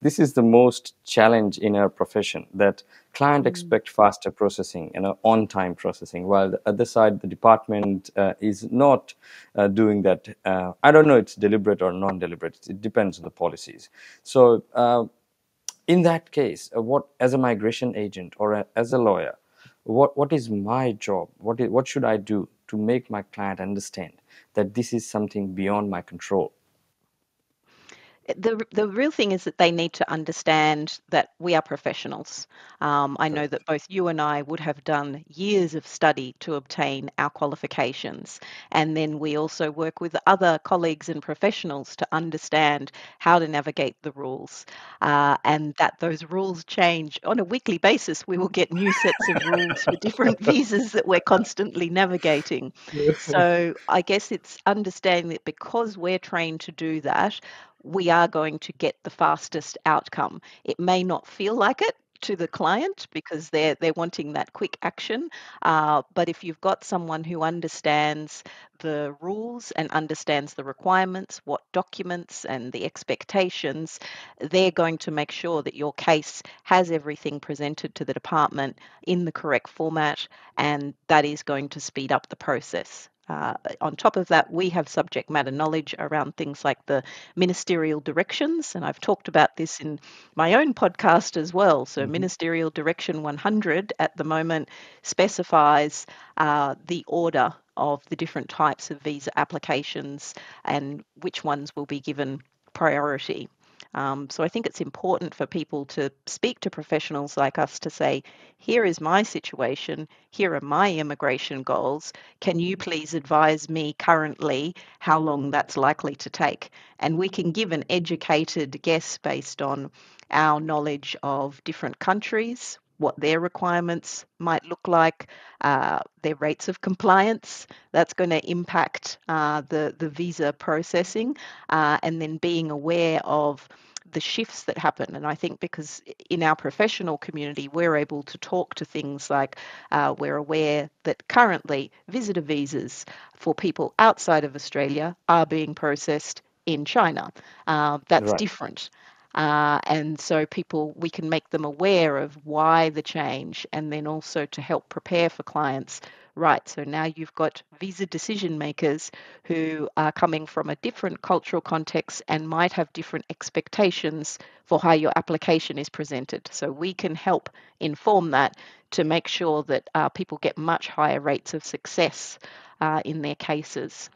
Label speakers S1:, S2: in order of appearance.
S1: This is the most challenge in our profession, that client
S2: Mm.
S1: expect faster processing and on-time processing, while the other side, the department is not doing that. I don't know it's deliberate or non-deliberate. It depends on the policies. So in that case, what as a migration agent or as a lawyer, what is my job? What should I do to make my client understand that this is something beyond my control?
S2: The real thing is that they need to understand that we are professionals. I know that
S1: Correct.
S2: both you and I would have done years of study to obtain our qualifications. And then we also work with other colleagues and professionals to understand how to navigate the rules. And that those rules change on a weekly basis. We will get new sets of rules for different visas that we're constantly navigating. So I guess it's understanding that because we're trained to do that, we are going to get the fastest outcome. It may not feel like it to the client because they're wanting that quick action. But if you've got someone who understands the rules and understands the requirements, what documents and the expectations, they're going to make sure that your case has everything presented to the department in the correct format, and that is going to speed up the process. On top of that, we have subject matter knowledge around things like the ministerial directions, and I've talked about this in my own podcast as well. So,
S1: Mhm.
S2: Ministerial Direction 100 at the moment specifies the order of the different types of visa applications and which ones will be given priority. So I think it's important for people to speak to professionals like us to say, here is my situation, here are my immigration goals. Can you please advise me currently how long that's likely to take? And we can give an educated guess based on our knowledge of different countries, what their requirements might look like, their rates of compliance. That's going to impact the visa processing, and then being aware of the shifts that happen. And I think because in our professional community, we're able to talk to things like we're aware that currently visitor visas for people outside of Australia are being processed in China. That's
S1: Right.
S2: different. And so we can make them aware of why the change, and then also to help prepare for clients. Right, so now you've got visa decision makers who are coming from a different cultural context and might have different expectations for how your application is presented. So we can help inform that to make sure that people get much higher rates of success in their cases.